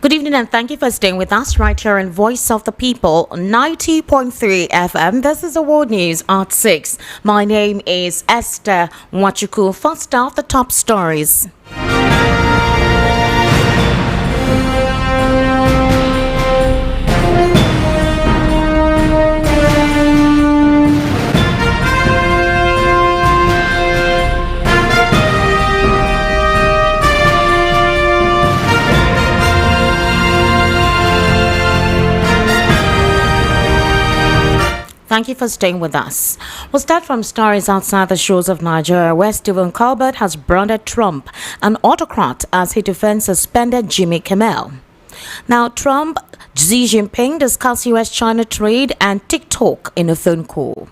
Good evening and thank you for staying with us right here in Voice of the People 90.3 FM. This is the World News at 6. My name is Esther Wachuku. First off, the top stories. Thank you for staying with us. We'll start from stories outside the shores of Nigeria, where Stephen Colbert has branded Trump an autocrat as he defends suspended Jimmy Kimmel. Now, Trump, Xi Jinping discuss U.S.-China trade and TikTok in a phone call.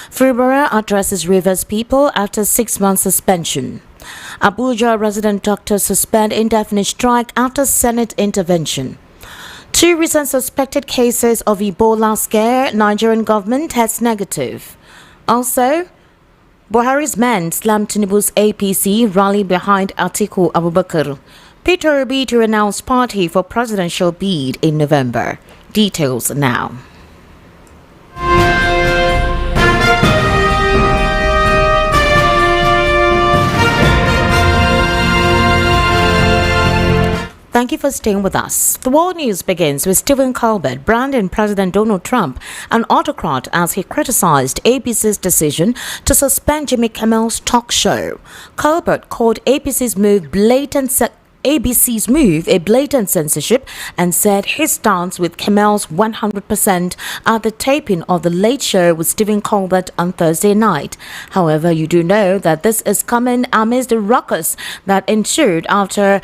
Fubara addresses Rivers people after 6-month suspension. Abuja resident doctors suspend indefinite strike after Senate intervention. 2 recent suspected cases of Ebola scare Nigerian government tests negative. Also, Buhari's men slammed Tinubu's APC rally behind Atiku Abubakar. Peter Obi to announce party for presidential bid in November. Details now. Thank you for staying with us. The world news begins with Stephen Colbert branding President Donald Trump an autocrat as he criticized ABC's decision to suspend Jimmy Kimmel's talk show. Colbert called ABC's move a blatant censorship and said his stance with Kimmel's 100% at the taping of The Late Show with Stephen Colbert on Thursday night. However, you do know that this is coming amidst the ruckus that ensued after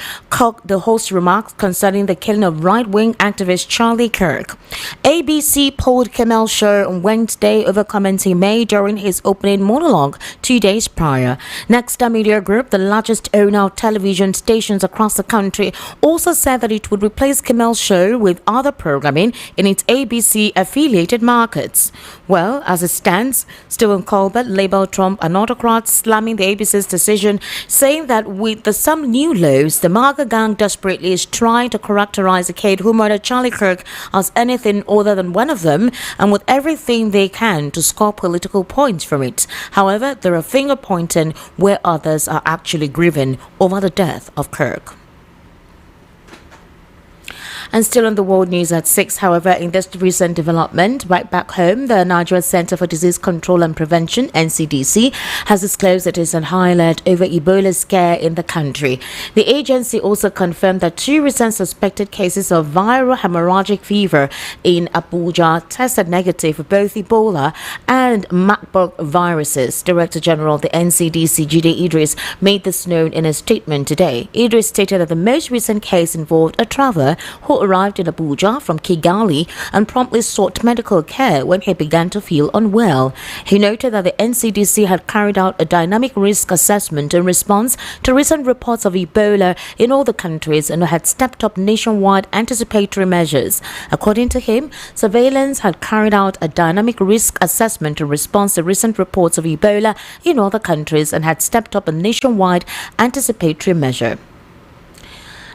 the host remarks concerning the killing of right-wing activist Charlie Kirk. ABC pulled Kimmel's show on Wednesday over comments he made during his opening monologue 2 days prior. Nexstar Media Group, the largest owner of television stations across the country, also said that it would replace Kimmel's show with other programming in its ABC affiliated markets. Well, as it stands, Stephen Colbert labeled Trump an autocrat, slamming the ABC's decision, saying that with some new lows, the MAGA gang desperately is trying to characterize the kid who murdered Charlie Kirk as anything other than one of them, and with everything they can to score political points from it. However, there are finger pointing where others are actually grieving over the death of Kirk. And still on the world news at 6, however, in this recent development, right back home, the Nigeria Center for Disease Control and Prevention, NCDC, has disclosed it is on high alert over Ebola scare in the country. The agency also confirmed that 2 recent suspected cases of viral hemorrhagic fever in Abuja tested negative for both Ebola and Marburg viruses. Director General of the NCDC, Jide Idris, made this known in a statement today. Idris stated that the most recent case involved a traveler who arrived in Abuja from Kigali and promptly sought medical care when he began to feel unwell. He noted that the NCDC had carried out a dynamic risk assessment in response to recent reports of Ebola in all the countries and had stepped up nationwide anticipatory measures. According to him, surveillance had carried out a dynamic risk assessment in response to recent reports of Ebola in all the countries and had stepped up a nationwide anticipatory measure.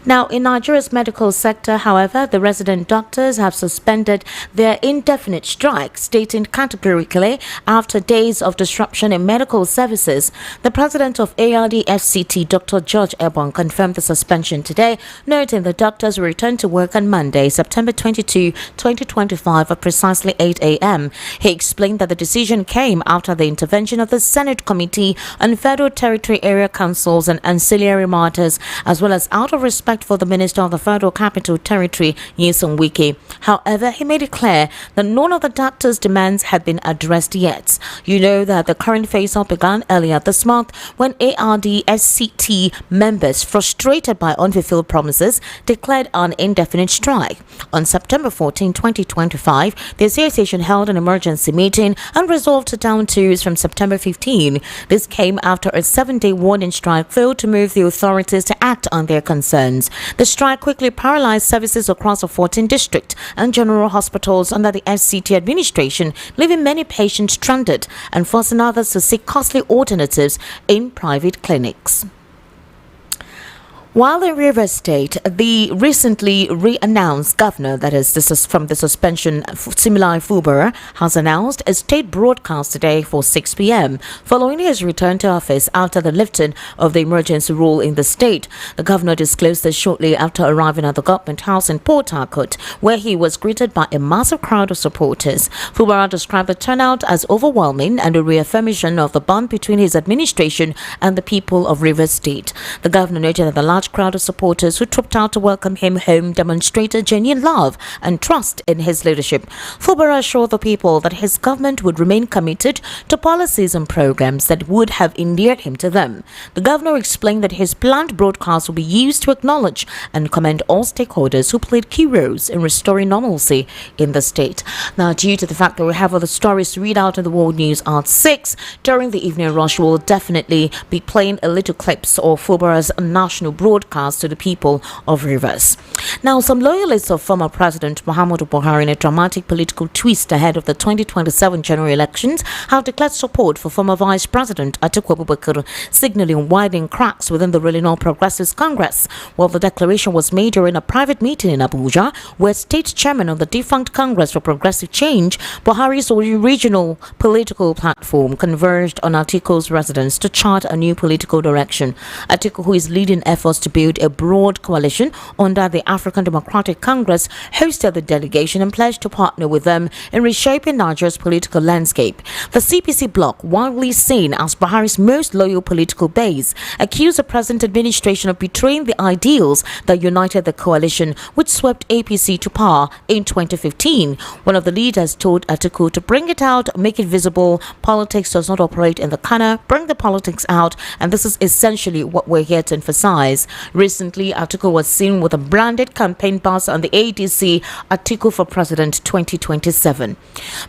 Now, in Nigeria's medical sector, however, the resident doctors have suspended their indefinite strike, stating categorically after days of disruption in medical services. The president of ARD-FCT, Dr. George Ebon, confirmed the suspension today, noting the doctors will return to work on Monday, September 22, 2025 at precisely 8 a.m. He explained that the decision came after the intervention of the Senate Committee on Federal Territory Area Councils and Ancillary Matters, as well as out of respect for the Minister of the Federal Capital Territory, Wike. However, he made it clear that none of the doctors' demands had been addressed yet. You know that the current phase-out began earlier this month when ARD-SCT members, frustrated by unfulfilled promises, declared an indefinite strike. On September 14, 2025, the association held an emergency meeting and resolved to down tools from September 15. This came after a 7-day warning strike failed to move the authorities to act on their concerns. The strike quickly paralyzed services across the 14 district and general hospitals under the FCT administration, leaving many patients stranded and forcing others to seek costly alternatives in private clinics. While in Rivers State, the recently re-announced governor, that is, this is from the suspension, Similai Fubara, has announced a state broadcast today for 6 p.m. following his return to office after the lifting of the emergency rule in the state. The governor disclosed this shortly after arriving at the government house in Port Harcourt, where he was greeted by a massive crowd of supporters. Fubara described the turnout as overwhelming and a reaffirmation of the bond between his administration and the people of Rivers State. The governor noted that the large crowd of supporters who trooped out to welcome him home demonstrated genuine love and trust in his leadership. Fubara assured the people that his government would remain committed to policies and programs that would have endeared him to them. The governor explained that his planned broadcast will be used to acknowledge and commend all stakeholders who played key roles in restoring normalcy in the state. Now, due to the fact that we have other stories to read out in the world news at 6, during the evening rush, we'll definitely be playing a little clips of Fubara's national broadcast to the people of Rivers. Now, some loyalists of former President Muhammadu Buhari, in a dramatic political twist ahead of the 2027 general elections, have declared support for former Vice President Atiku Abubakar, signaling widening cracks within the ruling All Progressives Congress. Well, the declaration was made during a private meeting in Abuja, where state chairman of the defunct Congress for Progressive Change, Buhari's regional political platform, converged on Atiku's residence to chart a new political direction. Atiku, who is leading efforts to build a broad coalition under the African Democratic Congress, hosted the delegation and pledged to partner with them in reshaping Nigeria's political landscape. The CPC bloc, widely seen as Buhari's most loyal political base, accused the present administration of betraying the ideals that united the coalition, which swept APC to power in 2015. One of the leaders told Atiku to bring it out, make it visible. Politics does not operate in the corner. Bring the politics out, and this is essentially what we're here to emphasize. Recently, Atiku was seen with a branded campaign bus on the ADC Atiku for President 2027.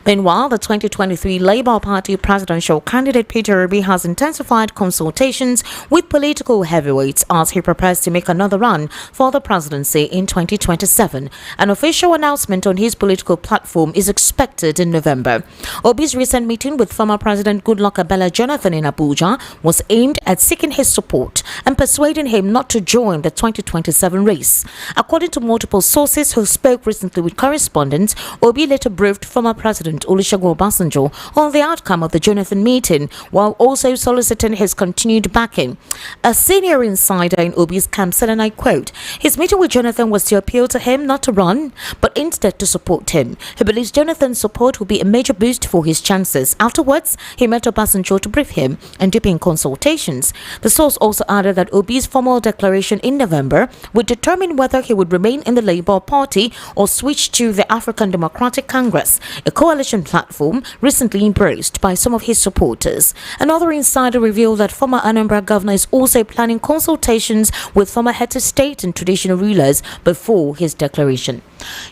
Meanwhile, the 2023 Labour Party presidential candidate Peter Obi has intensified consultations with political heavyweights as he prepares to make another run for the presidency in 2027. An official announcement on his political platform is expected in November. Obi's recent meeting with former President Goodluck Ebele Jonathan in Abuja was aimed at seeking his support and persuading him not to join the 2027 race. According to multiple sources who spoke recently with correspondents, Obi later briefed former President Olusegun Obasanjo on the outcome of the Jonathan meeting, while also soliciting his continued backing. A senior insider in Obi's camp said, and I quote, his meeting with Jonathan was to appeal to him not to run, but instead to support him. He believes Jonathan's support will be a major boost for his chances. Afterwards, he met Obasanjo to brief him and deepen consultations. The source also added that Obi's formal declaration in November would determine whether he would remain in the Labour Party or switch to the African Democratic Congress, a coalition platform recently embraced by some of his supporters. Another insider revealed that former Anambra governor is also planning consultations with former heads of state and traditional rulers before his declaration.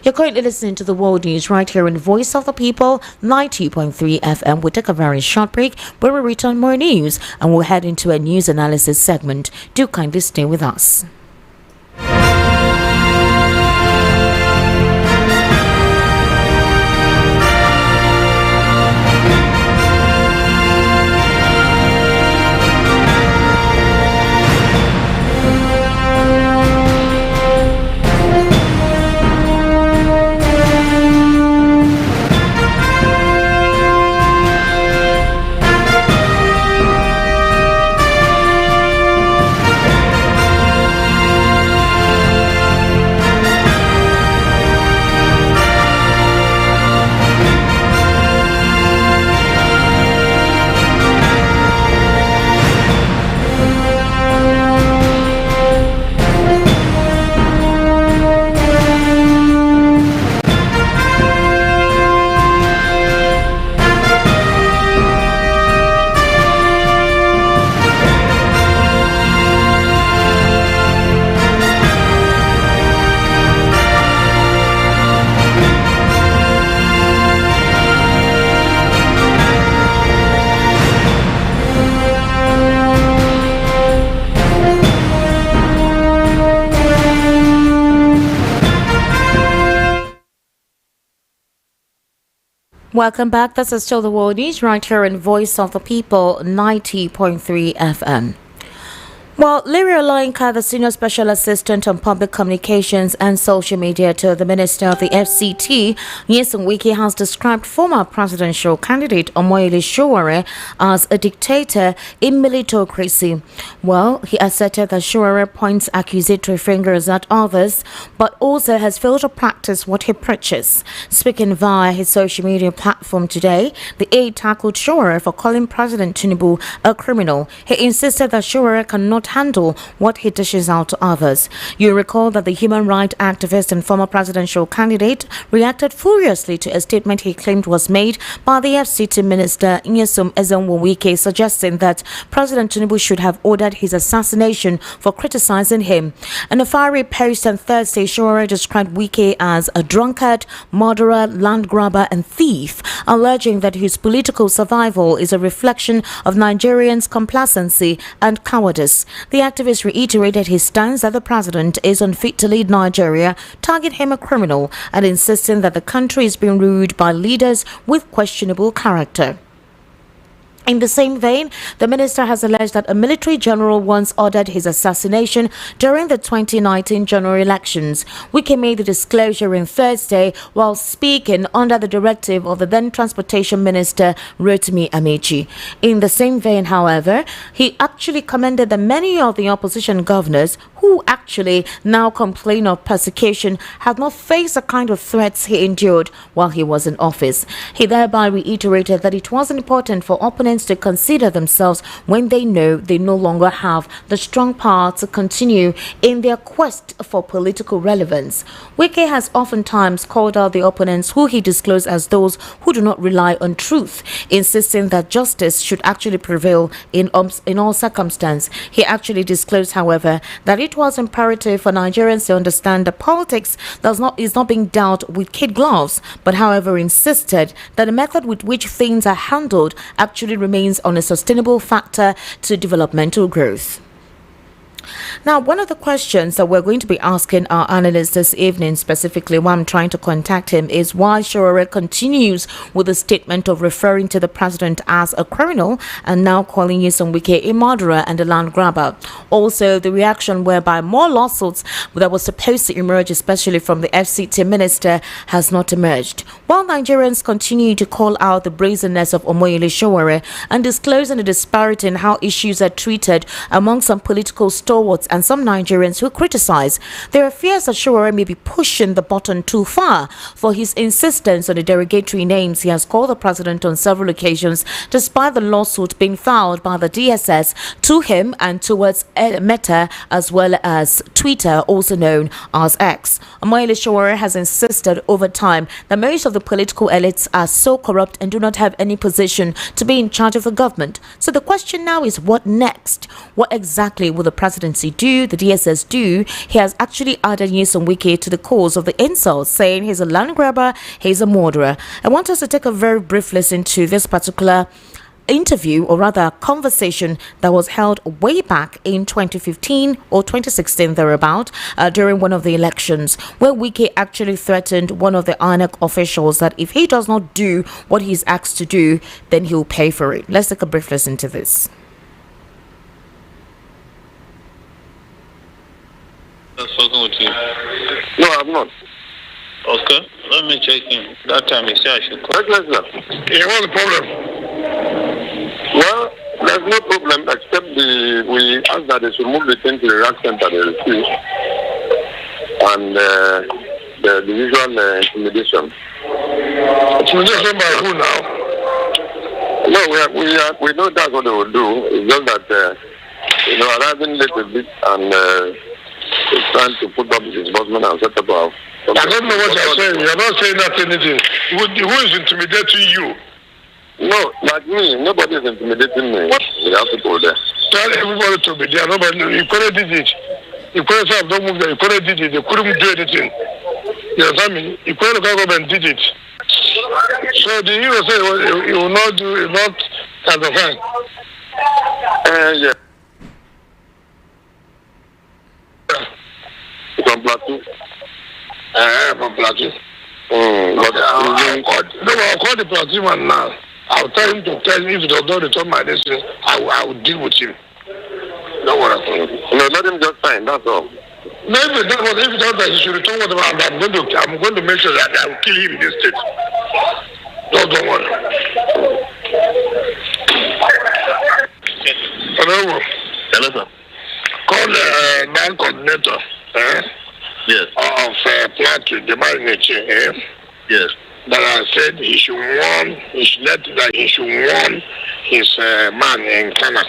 You're currently listening to the World News right here in Voice of the People, 90.3 FM. We'll take a very short break where we return more news and we'll head into a news analysis segment. Do kindly stay with us. Welcome back. This is still the World News right here in Voice of the People, 90.3 FM. Well, Larry Olayinka, the Senior Special Assistant on Public Communications and Social Media to the Minister of the FCT, Nyesom Wike, has described former presidential candidate Omoyele Sowore as a dictator in militocracy. Well, he asserted that Sowore points accusatory fingers at others, but also has failed to practice what he preaches. Speaking via his social media platform today, the aide tackled Sowore for calling President Tinubu a criminal. He insisted that Sowore cannot handle what he dishes out to others. You recall that the human rights activist and former presidential candidate reacted furiously to a statement he claimed was made by the FCT minister Nyesom Wike, suggesting that President Tinubu should have ordered his assassination for criticizing him. In a fiery post on Thursday, Sowore described Wike as a drunkard, murderer, land grabber and thief, alleging that his political survival is a reflection of Nigerians' complacency and cowardice. The activist reiterated his stance that the president is unfit to lead Nigeria, targeting him a criminal, and insisting that the country is being ruled by leaders with questionable character. In the same vein, the minister has alleged that a military general once ordered his assassination during the 2019 general elections. Wike made the disclosure on Thursday while speaking under the directive of the then Transportation Minister Rotimi Amechi. In the same vein, however, he actually commended that many of the opposition governors who actually now complain of persecution had not faced the kind of threats he endured while he was in office. He thereby reiterated that it was important for opponents to consider themselves when they know they no longer have the strong power to continue in their quest for political relevance. Wike has oftentimes called out the opponents who he disclosed as those who do not rely on truth, insisting that justice should actually prevail in all circumstances. He actually disclosed, however, that it was imperative for Nigerians to understand that politics is not being dealt with kid gloves, but however insisted that the method with which things are handled actually remains on a sustainable factor to developmental growth. Now, one of the questions that we're going to be asking our analyst this evening, specifically why I'm trying to contact him, is why Sowore continues with the statement of referring to the president as a criminal and now calling Nyesom Wike a murderer and a land grabber. Also, the reaction whereby more lawsuits that were supposed to emerge, especially from the FCT minister, has not emerged. While Nigerians continue to call out the brazenness of Omoyele Sowore and disclosing the disparity in how issues are treated among some political stalwarts and some Nigerians who criticize, there are fears that Sowore may be pushing the button too far for his insistence on the derogatory names he has called the president on several occasions, despite the lawsuit being filed by the DSS to him and towards Meta as well as Twitter, also known as X. Omoyele Sowore has insisted over time that most of the political elites are so corrupt and do not have any position to be in charge of the government. So the question now is, what next? What exactly will the presidency do, the DSS do? He has actually added Nyesom Wike to the cause of the insults, saying he's a land grabber, he's a murderer. I want us to take a very brief listen to this particular interview, or rather conversation, that was held way back in 2015 or 2016 thereabout, during one of the elections, where Wike actually threatened one of the INEC officials that if he does not do what he's asked to do, then he'll pay for it. Let's take a brief listen to this. I've spoken with you. No, I'm not. Okay, let me check in. That time he said I should call. Yeah, what's the problem? Well, there's no problem except we ask that they should move the thing to the rack center they refuse. And the usual intimidation. Intimidation by who now? No, we know that's what they will do. It's just that, arriving late a bit and it's trying to put up his bossman and set up our... I don't know what you're saying. You're not saying that anything. Who is intimidating you? No, like me. Nobody is intimidating me. What? We have people there. Tell everybody to be there. Nobody. You couldn't did it. You couldn't say don't move there. You couldn't did it. They couldn't do anything. You understand me? You couldn't go and did it. So the hero say you will not do it, not as a fan. Yeah. From Plateau. From Plateau. I'll call the Plateau man now. I'll tell him to tell me if he does not return my lesson, I will deal with him. Don't worry. No, let him just sign. That's all. No, if he does that, he should return whatever. I'm going to make sure that I will kill him in this state. Don't worry. Hello. Hello, sir. Call the bank coordinator. Yes. Of Plateau, the manager. Yes. That I said he should warn his man in Ghana.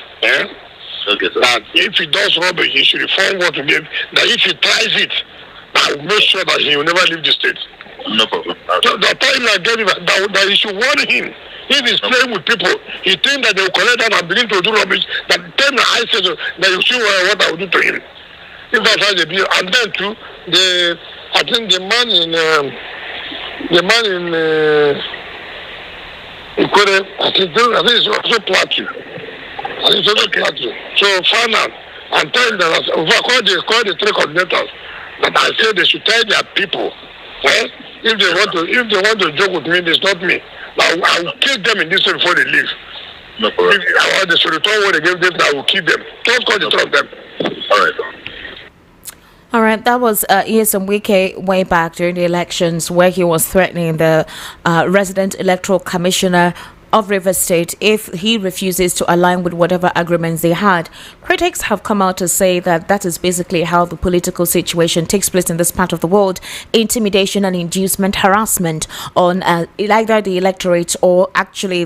Okay, sir. That if he does rubbish, he should inform what to give. That if he tries it, I will make sure that he will never leave the state. No problem. So the time I get him, that he should warn him. If he's playing with people, he thinks that they will collect that and begin to do rubbish. That then I said that you see what I will do to him. If that's how they be, and then too, I think the man in Ikwere, I think it's also Plateau. I think it's also Plateau. So find out and tell them that call the three coordinators that I said they should tell their people. If they want to joke with me, it's not me. I will kill them in this way before they leave. No problem. If they should return what they gave them, I will keep them. Don't call the three of them. All right. All right, that was Wike way back during the elections where he was threatening the resident electoral commissioner of Rivers State if he refuses to align with whatever agreements they had. Critics have come out to say that that is basically how the political situation takes place in this part of the world. Intimidation and inducement, harassment on either the electorate or actually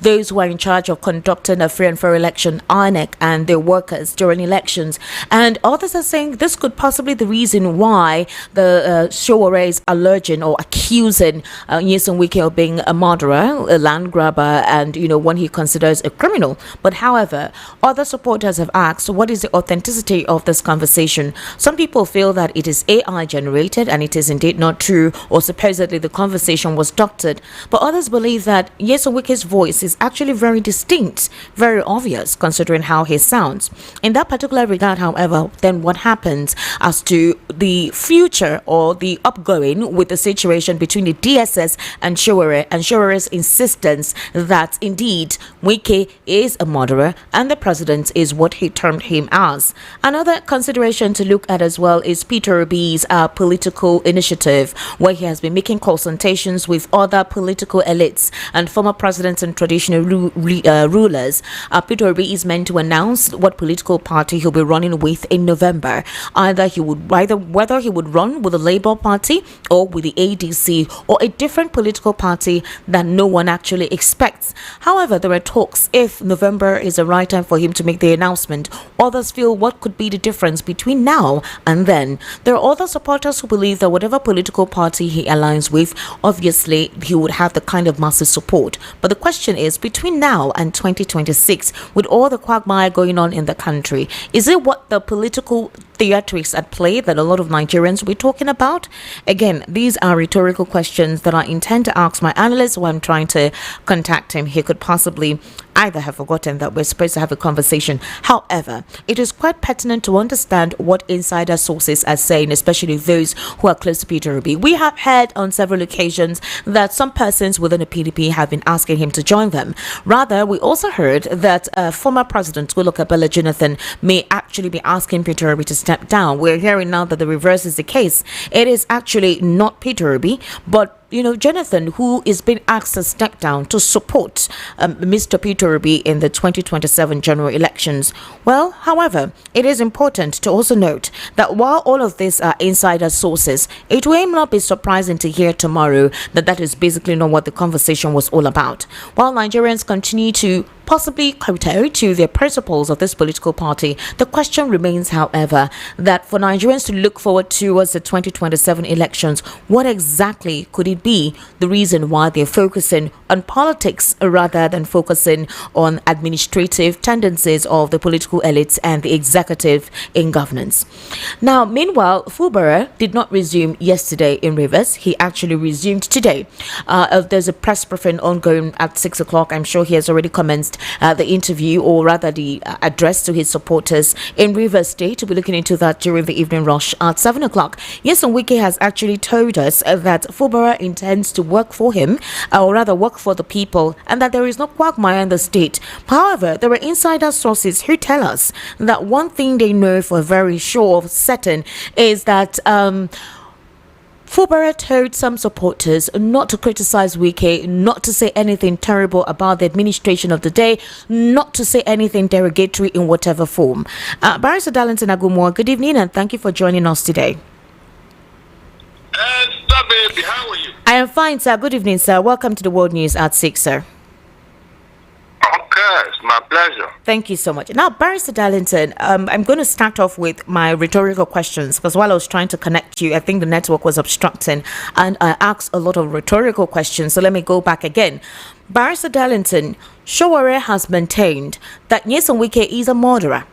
those who are in charge of conducting a free and fair election, INEC, and their workers during elections. And others are saying this could possibly be the reason why the Sowore is alleging or accusing Nyesom Wike of being a murderer, a land grabber, and one he considers a criminal. But however, other supporters have asked, what is the authenticity of this conversation? Some people feel that it is AI generated and it is indeed not true, or supposedly the conversation was doctored. But others believe that Nyesom Wike's voice is actually very distinct, very obvious considering how he sounds. In that particular regard, however, then what happens as to the future or the upgoing with the situation between the DSS and Showore's insistence that indeed Wike is a murderer and the president is what he termed him as. Another consideration to look at as well is Peter Obi's political initiative, where he has been making consultations with other political elites and former presidents and traditional rulers. Peter Obi is meant to announce what political party he'll be running with in November. Whether he would run with the Labour Party or with the ADC or a different political party that no one actually expects. However, there are talks if November is the right time for him to make the announcement. Others feel what could be the difference between now and then. There are other supporters who believe that whatever political party he aligns with, obviously he would have the kind of massive support. But the question is, between now and 2026, with all the quagmire going on in the country, is it what the political theatrics at play that a lot of Nigerians will be talking about? Again, these are rhetorical questions that I intend to ask my analyst when I'm trying to contact him. He could possibly either have forgotten that we're supposed to have a conversation. However, it is quite pertinent to understand what insider sources are saying, especially those who are close to Peter Obi. We have heard on several occasions that some persons within the PDP have been asking him to join them. Rather, we also heard that former President Goodluck Jonathan may actually be asking Peter Obi to step down. We're hearing now that the reverse is the case. It is actually not Peter Obi, but Jonathan, who is being asked to step down to support Mr. Peter Obi in the 2027 general elections. Well, however, it is important to also note that while all of these are insider sources, it will not be surprising to hear tomorrow that is basically not what the conversation was all about. While Nigerians continue to possibly kowtow to the principles of this political party, the question remains, however, that for Nigerians to look forward towards the 2027 elections, what exactly could it be the reason why they're focusing on politics rather than focusing on administrative tendencies of the political elites and the executive in governance? Now, meanwhile, Fubara did not resume yesterday in Rivers. He actually resumed today. There's a press briefing ongoing at 6 o'clock. I'm sure he has already commenced released the interview, or rather the address to his supporters in Rivers State. We'll be looking into that during the evening rush at 7 o'clock. Yes, and Wike has actually told us that Fubara intends to work for him, or rather work for the people, and that there is no quagmire in the state. However, there are insider sources who tell us that one thing they know for very sure, certain, is that Fubara told some supporters not to criticize Wike, not to say anything terrible about the administration of the day, not to say anything derogatory in whatever form. Barrister Darlington Agumwa, good evening and thank you for joining us today. Baby, how are you? I am fine, sir. Good evening, sir. Welcome to the World News at 6, sir. Okay, it's my pleasure. Thank you so much. Now, Barrister Darlington, I'm going to start off with my rhetorical questions, because while I was trying to connect you, I think the network was obstructing and I asked a lot of rhetorical questions. So let me go back again. Barrister Darlington, Sowore has maintained that Nyesom Wike is a murderer.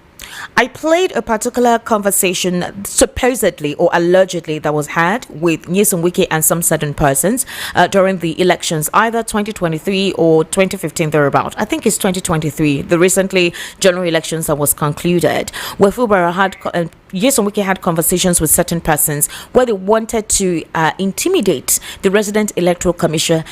I played a particular conversation, supposedly or allegedly, that was had with Nyesom Wike and some certain persons during the elections, either 2023 or 2015 thereabout. I think it's 2023, the recently general elections that was concluded, where Fubara had Nyesom Wike had conversations with certain persons where they wanted to intimidate the resident electoral commissioner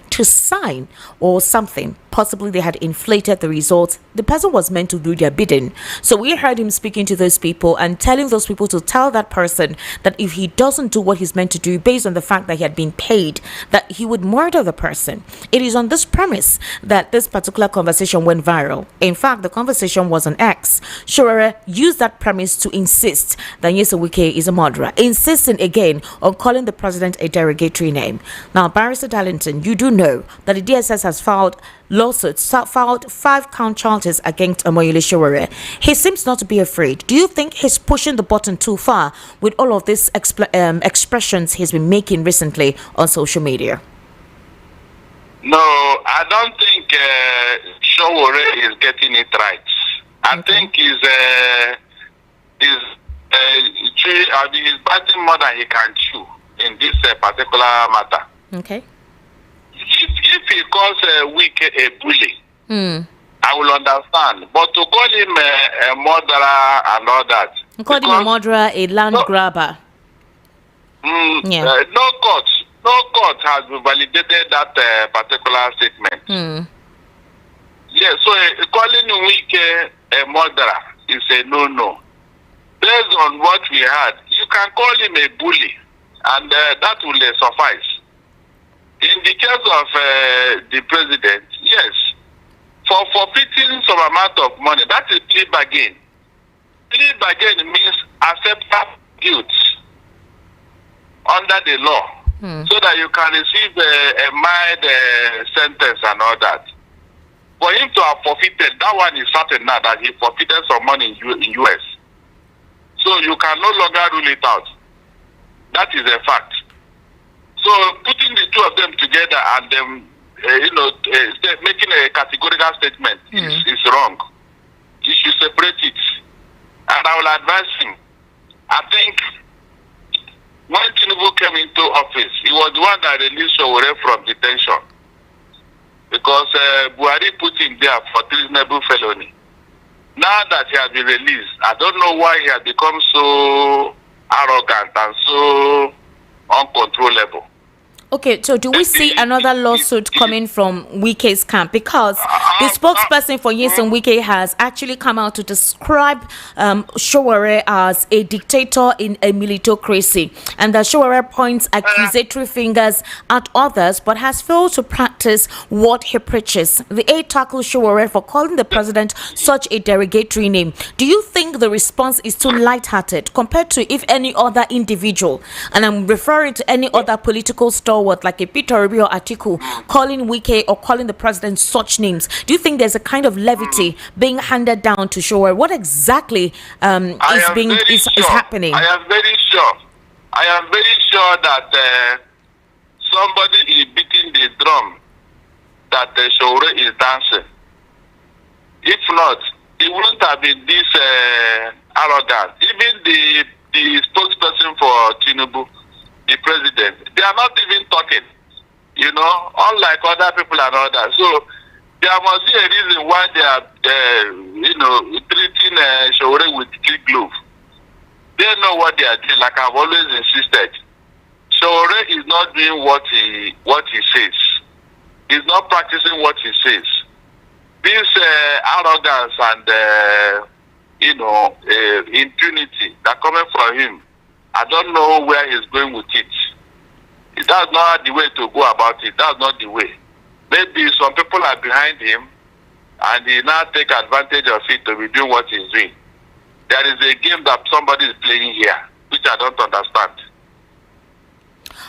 to sign or something. Possibly they had inflated the results. The person was meant to do their bidding. So we heard him speaking to those people and telling those people to tell that person that if he doesn't do what he's meant to do based on the fact that he had been paid, that he would murder the person. It is on this premise that this particular conversation went viral. In fact, the conversation was on X. Sowore used that premise to insist that Nyesom Wike is a murderer, insisting again on calling the president a derogatory name. Now, Barrister Darlington, you do know that the DSS has filed 5 count charges against Omoyele Sowore. He seems not to be afraid. Do you think he's pushing the button too far with all of these expressions he's been making recently on social media? No, I don't think Sowore is getting it right. I think he's biting more than he can chew in this particular matter. Okay. If he calls Wike a bully, I will understand. But to call him a murderer and all that. You called him a murderer, a land grabber. No court has validated that particular statement. Yeah, so calling Wike a murderer is a no-no. Based on what we had, you can call him a bully, and that will suffice. In the case of the president, yes, for forfeiting some amount of money, that is plea bargain. Plea bargain means accept guilt under the law, so that you can receive a mild sentence and all that. For him to have forfeited, that one is certain now that he forfeited some money in US. So you can no longer rule it out. That is a fact. So putting the two of them together and them, making a categorical statement is wrong. You should separate it. And I will advise him. I think when Tinubu came into office, he was the one that released Sowore from detention. Because Buhari put him there for treasonable felony. Now that he has been released, I don't know why he has become so arrogant and so uncontrollable. Okay, so do we see another lawsuit coming from Wike's camp? Because the spokesperson for Nyesom Wike has actually come out to describe Sowore as a dictator in a militocracy, and that Sowore points accusatory fingers at others but has failed to practice what he preaches. The aide tackles Sowore for calling the president such a derogatory name. Do you think the response is too lighthearted compared to if any other individual, and I'm referring to any other political stalwart like a Peter Obi or Atiku, calling Wike or calling the president such names? Do you think there's a kind of levity being handed down to Sowore? What exactly is happening? I am very sure that somebody is beating the drum that Sowore is dancing. If not, he wouldn't have been this arrogant. Even the spokesperson for Tinubu, the president, they are not even talking, unlike other people and all that. So There must be a reason why they are, treating Sowore with kid glove. They know what they are doing, like I've always insisted. Sowore is not doing what he says. He's not practicing what he says. This arrogance and impunity that coming from him, I don't know where he's going with it. That's not the way to go about it. That's not the way. Maybe some people are behind him and he now take advantage of it to be doing what he's doing. There is a game that somebody is playing here, which I don't understand.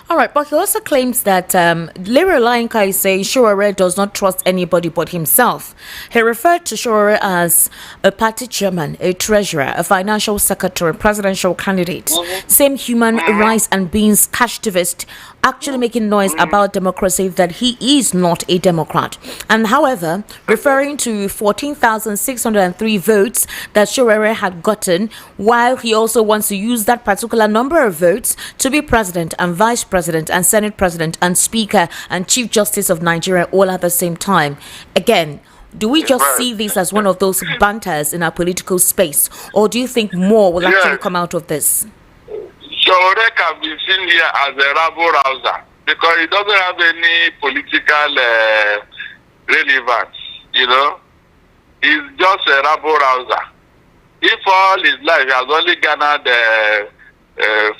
All right, but he also claims that Larry Olayinka is saying Sowore does not trust anybody but himself. He referred to Sowore as a party chairman, a treasurer, a financial secretary, presidential candidate, same human rights and beings activist, actually making noise about democracy, that he is not a Democrat. And however, referring to 14,603 votes that Sowore had gotten, while he also wants to use that particular number of votes to be president and vice president and senate president and speaker and chief justice of Nigeria all at the same time. Again, do we just see this as one of those banters in our political space, or do you think more will actually come out of this? Sowore can be seen here as a rabble-rouser because he doesn't have any political relevance, He's just a rabble-rouser. If all his life he has only garnered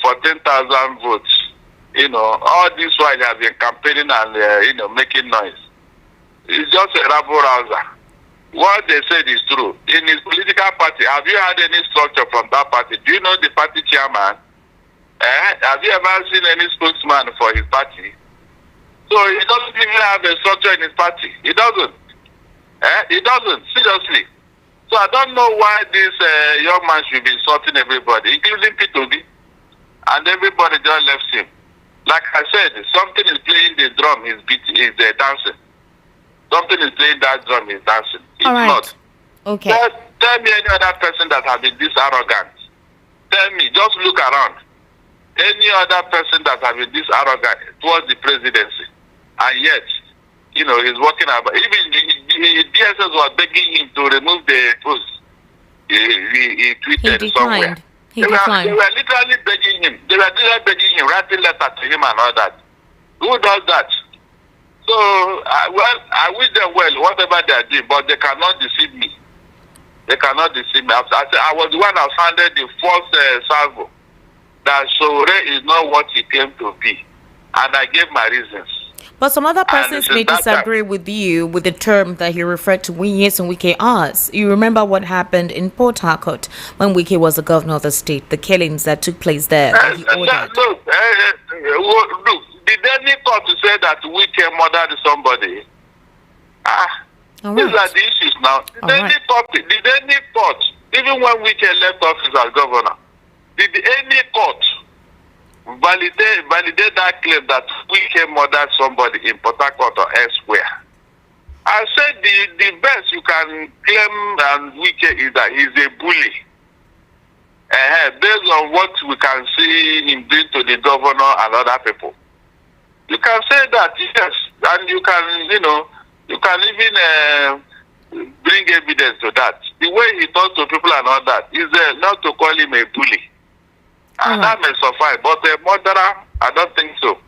14,000 votes, all this while he has been campaigning and, making noise. He's just a rabble-rouser. What they said is true. In his political party, have you had any structure from that party? Do you know the party chairman? Have you ever seen any spokesman for his party? So he doesn't even have a structure in his party. He doesn't. He doesn't, seriously. So I don't know why this young man should be insulting everybody, including P2B. And everybody just left him. Like I said, something is playing the drum, he's dancing. Something is playing that drum, he's dancing. It's not. Okay. Tell me any other person that has been this arrogant. Tell me, just look around. Any other person that has been this arrogant towards the presidency, and yet, he's working about. Even the DSS was begging him to remove the post. He tweeted somewhere. They were literally begging him. They were literally begging him, writing letters to him and all that. Who does that? So, I wish them well, whatever they are doing, but they cannot deceive me. They cannot deceive me. I was the one that handed the first salvo. That Sowore is not what he claimed to be. And I gave my reasons. But some other persons may disagree with you with the term that he referred to Wike and Wike as. You remember what happened in Port Harcourt when Wike was the governor of the state, the killings that took place there that he ordered. Look, did any court say that Wike murdered somebody? These are the issues now. Did any court, even when Wike left office as governor, did any court validate that claim that Wike murdered somebody in Port Harcourt or elsewhere? I said the best you can claim and Wike is that he's a bully. Based on what we can see him doing to the governor and other people. You can say that, yes, and you can, you can even bring evidence to that. The way he talks to people and all that is not to call him a bully. And that may suffice, but a murderer, I don't think so.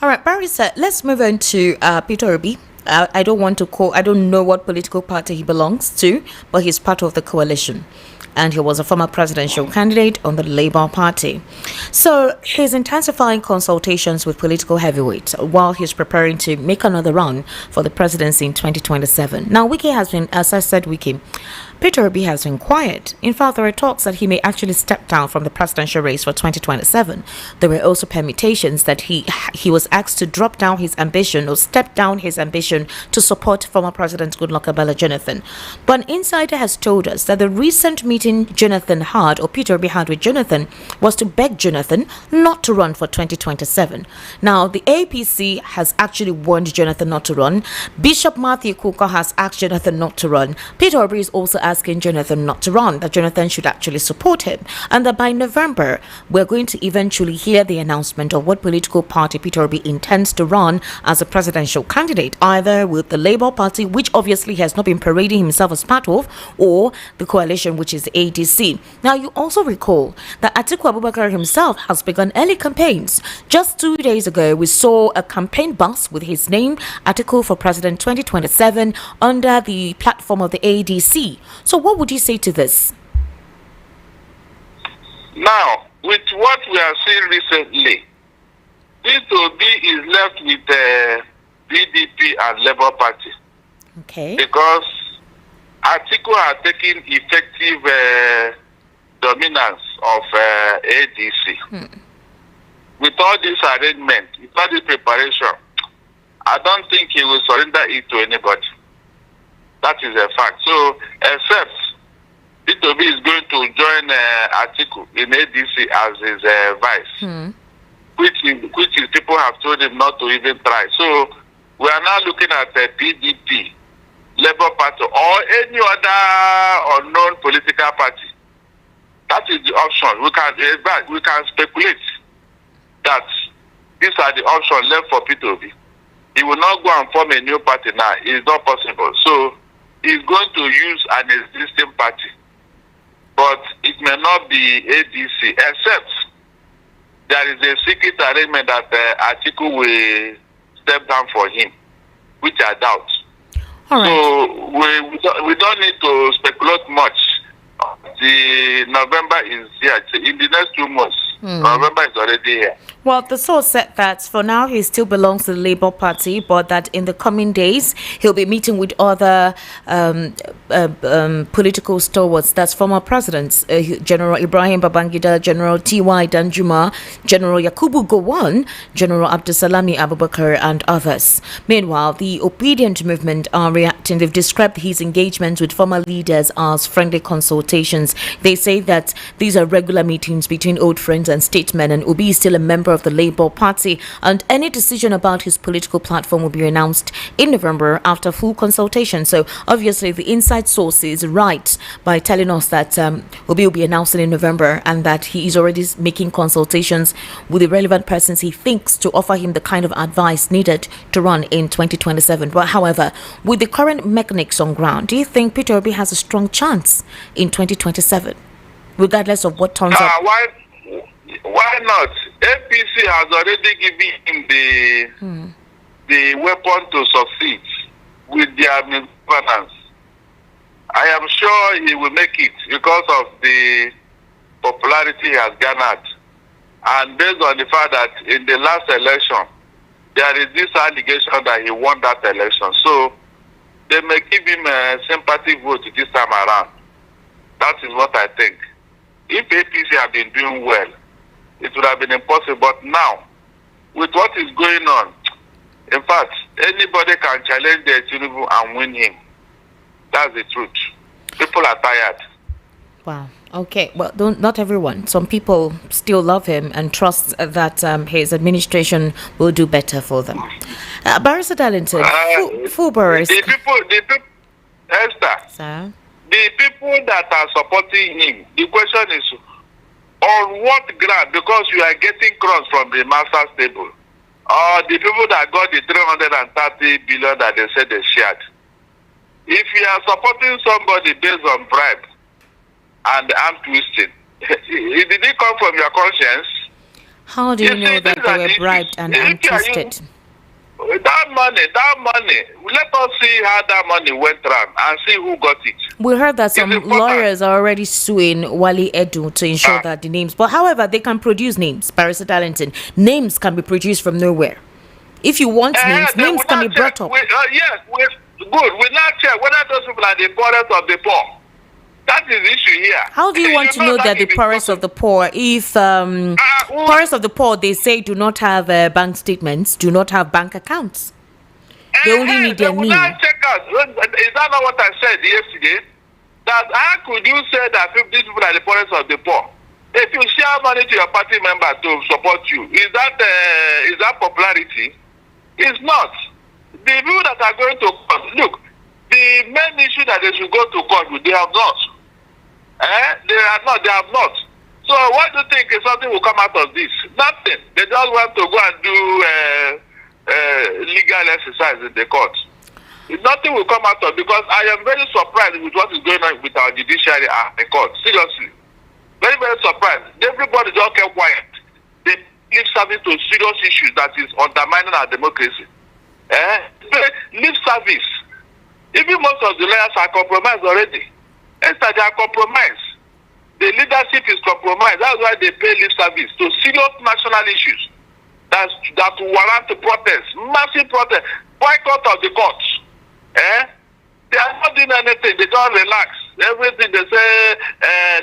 All right, Barry sir, let's move on to Peter Obi. I don't know what political party he belongs to, but he's part of the coalition. And he was a former presidential candidate on the Labour Party. So he's intensifying consultations with political heavyweights while he's preparing to make another run for the presidency in 2027. Now, Wike has been, as I said, Peter Obi has been quiet. In fact, there are talks that he may actually step down from the presidential race for 2027. There were also permutations that he was asked to drop down his ambition or step down his ambition to support former President Goodluck Ebele Jonathan. But an insider has told us that the recent meeting Peter Obi had with Jonathan was to beg Jonathan not to run for 2027. Now, the APC has actually warned Jonathan not to run. Bishop Matthew Kuka has asked Jonathan not to run. Peter Obi is also asking asking Jonathan not to run, that Jonathan should actually support him, and that by November, we're going to eventually hear the announcement of what political party Peter Obi intends to run as a presidential candidate, either with the Labour Party, which obviously has not been parading himself as part of, or the coalition, which is ADC. Now, you also recall that Atiku Abubakar himself has begun early campaigns. Just 2 days ago, we saw a campaign bus with his name, Atiku for President 2027, under the platform of the ADC. So what would you say to this? Now, with what we are seeing recently, P2B is left with the PDP and Labour Party. Okay. Because Atiku has taken effective dominance of ADC. With all this arrangement, with all this preparation, I don't think he will surrender it to anybody. That is a fact. So, except P2B is going to join Atiku in ADC as his vice, which is people have told him not to even try. So, we are now looking at the PDP, Labour Party, or any other unknown political party. That is the option. We can speculate that these are the options left for P2B. He will not go and form a new party now. It's not possible. So, he's going to use an existing party. But it may not be ADC, except there is a secret arrangement that Atiku will step down for him, which I doubt. All right. So we don't need to speculate much. The November is here. In the next 2 months, November is already here. Well, the source said that for now he still belongs to the Labour Party, but that in the coming days he'll be meeting with other political stalwarts. That's former presidents, General Ibrahim Babangida, General T.Y. Danjuma, General Yakubu Gowon, General Abdusalami Abubakar, and others. Meanwhile, the Obedient Movement are reacting. They've described his engagements with former leaders as friendly consultations. They say that these are regular meetings between old friends and statesmen, and Obi is still a member of the Labour Party, and any decision about his political platform will be announced in November after full consultation. So obviously the inside source is right by telling us that Obi will be announcing in November, and that he is already making consultations with the relevant persons he thinks to offer him the kind of advice needed to run in 2027. But however, with the current mechanics on ground, do you think Peter Obi has a strong chance in 2027, regardless of what turns up? Why not? APC has already given him the weapon to succeed with their governance. I am sure he will make it because of the popularity he has garnered. And based on the fact that in the last election, there is this allegation that he won that election. So they may give him a sympathy vote this time around. That is what I think. If APC have been doing well, it would have been impossible. But now, with what is going on, in fact, anybody can challenge the Tinubu and win him. That's the truth. People are tired. Wow. Okay. Well, not everyone. Some people still love him and trust that his administration will do better for them. Barrister Darlington, Fubara. The people, Esther. Sir? The people that are supporting him, the question is, on what ground? Because you are getting crumbs from the master's table. Or the people that got the 330 billion that they said they shared. If you are supporting somebody based on bribe and arm twisting, did it come from your conscience? How do you know that they were bribed and arm twisted? That money, let us see how that money went around and see who got it. We heard that some lawyers are already suing Wale Edu to ensure that the names, but however, they can produce names, Barrister Darlington. Names can be produced from nowhere. If you want names can be brought up. Yes, good. We now check whether those people are the poorest of the poor. That is the issue here. How do you want to know that the poorest of the poor, if poorest of the poor, they say do not have bank statements, do not have bank accounts? They only need their name. Check us. Is that not what I said yesterday? That how could you say that these people are the poorest of the poor? If you share money to your party member to support you, is that popularity? It's not. The people that are going to look, the main issue that they should go to court with, they have not. They have not. So what do you think is something will come out of this? Nothing. They just want to go and do legal exercise in the court. Nothing will come out of it, because I am very surprised with what is going on with our judiciary and the court. Seriously. Very, very surprised. Everybody just kept quiet. They give service to serious issues that is undermining our democracy. Leave service. Even most of the lawyers are compromised already. They are compromised. The leadership is compromised. That's why they pay lip service to serious national issues that warrant protest, massive protest, boycott of the courts. They are not doing anything. They don't relax. Everything they say,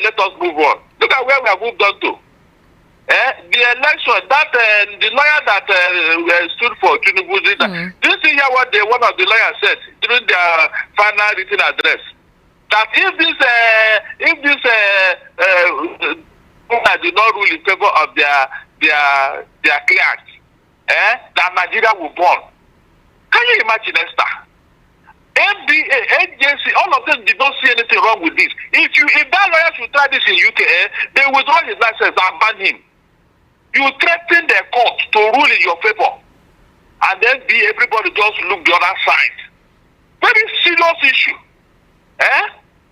let us move on. Look at where we have moved on to. The election, the lawyer that stood for Tinubu, do you see here what one of the lawyers said during their final written address? That if this do not rule in favor of their clients, that Nigeria will burn. Can you imagine, Esther? NBA, agency, all of them did not see anything wrong with this. If that lawyer should try this in UK, they will withdraw his license and ban him. You threaten the court to rule in your favor, and then everybody just look the other side. Very serious issue.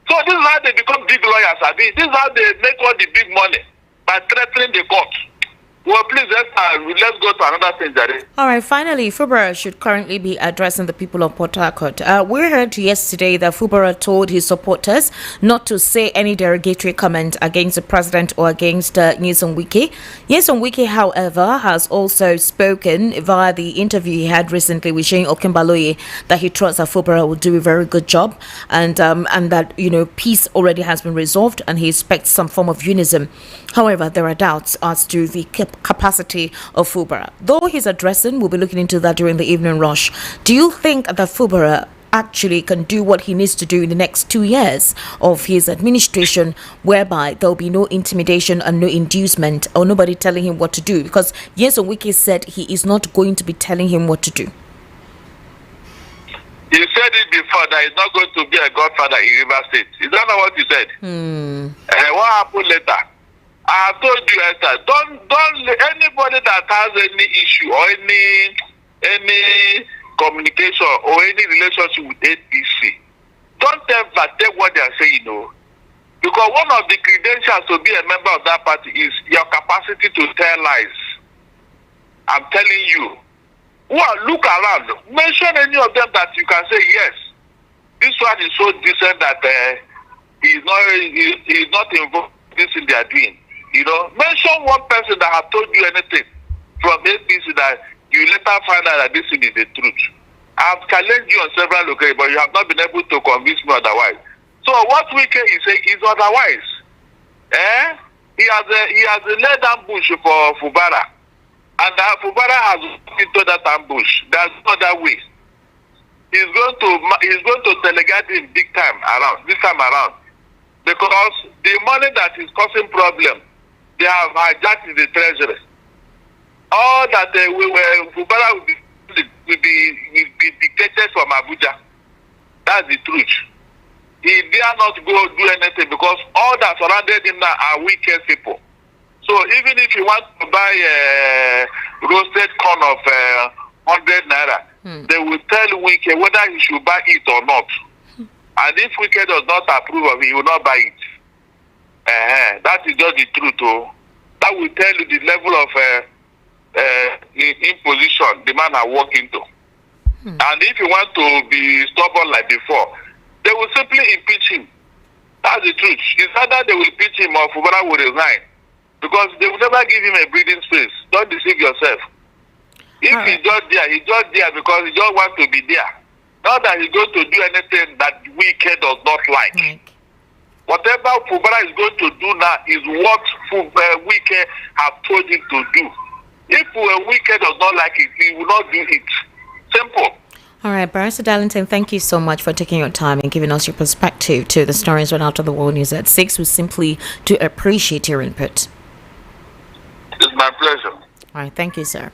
So this is how they become big lawyers, Abi. This is how they make all the big money, by threatening the court. Well, please, let's go to another thing, Jerry. All right, finally, Fubara should currently be addressing the people of Port Harcourt. We heard yesterday that Fubara told his supporters not to say any derogatory comment against the president or against Nyesom Wike. Nyesom Wike, however, has also spoken via the interview he had recently with Shane Okimbaloye that he trusts that Fubara will do a very good job, and that, peace already has been resolved and he expects some form of unison. However, there are doubts as to the capacity of Fubara. Though he's addressing, we'll be looking into that during the evening rush. Do you think that Fubara actually can do what he needs to do in the next 2 years of his administration, whereby there'll be no intimidation and no inducement or nobody telling him what to do? Because Nyesom Wike said he is not going to be telling him what to do. You said it before that he's not going to be a godfather in River State. Is that not what you said? What happened later? I told you, Esther, don't anybody that has any issue or any communication or any relationship with APC, don't ever take what they are saying, because one of the credentials to be a member of that party is your capacity to tell lies. I'm telling you. Look around. Mention any of them that you can say, yes, this one is so decent that he's not involved in this thing they are doing. Mention one person that has told you anything from APC that you later find out that this thing is the truth. I've challenged you on several occasions, but you have not been able to convince me otherwise. So what Wike is saying is otherwise. He has led ambush for Fubara, and Fubara has into that ambush. There's no other way. He's going to delegate him big time around this time around, because the money that is causing problem, they have hijacked in the treasury. All that Fubara will be dictated from Abuja. That's the truth. He dare not go do anything because all that surrounded him now are wicked people. So even if you want to buy a roasted corn of 100 naira, they will tell Wike whether he should buy it or not. And if Wike does not approve of it, he will not buy it. That is just the truth. That will tell you the level of imposition the man has walked into. And if you want to be stubborn like before, they will simply impeach him. That's the truth. It's either they will impeach him or Fubara will resign. Because they will never give him a breathing space. Don't deceive yourself. If he's just there because he just wants to be there. Not that he's going to do anything that Wike does not like. Whatever Fubara is going to do now is what Wike have told him to do. If Wike does not like it, he will not do it. Simple. All right, Barrister Darlington, thank you so much for taking your time and giving us your perspective to the stories right out of the world news at 6. We simply do appreciate your input. It's my pleasure. All right, thank you, sir.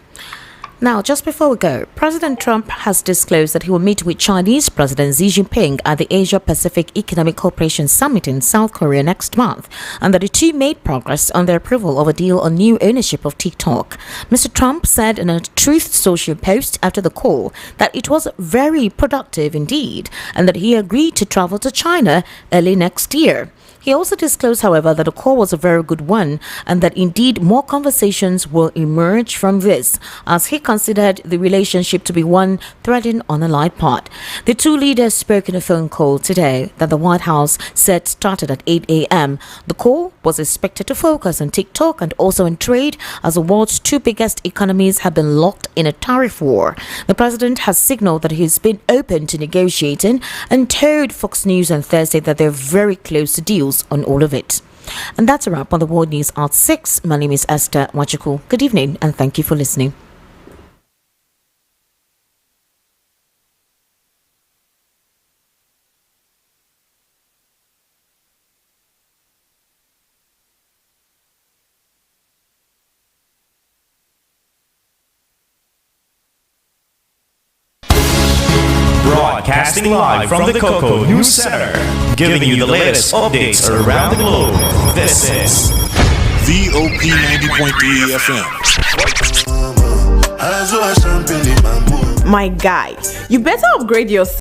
Now, just before we go, President Trump has disclosed that he will meet with Chinese President Xi Jinping at the Asia-Pacific Economic Cooperation Summit in South Korea next month, and that the two made progress on their approval of a deal on new ownership of TikTok. Mr. Trump said in a Truth Social post after the call that it was very productive indeed, and that he agreed to travel to China early next year. He also disclosed, however, that the call was a very good one and that indeed more conversations will emerge from this, as he considered the relationship to be one threading on a light part. The two leaders spoke in a phone call today that the White House said started at 8 a.m. The call was expected to focus on TikTok and also on trade, as the world's two biggest economies have been locked in a tariff war. The president has signaled that he's been open to negotiating and told Fox News on Thursday that they're very close to deals on all of it. And that's a wrap on the World News at 6. My name is Esther Wachuku. Good evening and thank you for listening. Broadcasting live from the Coco News Center, giving you the latest updates around the globe. This is VOP 90.3 FM. My guy, you better upgrade your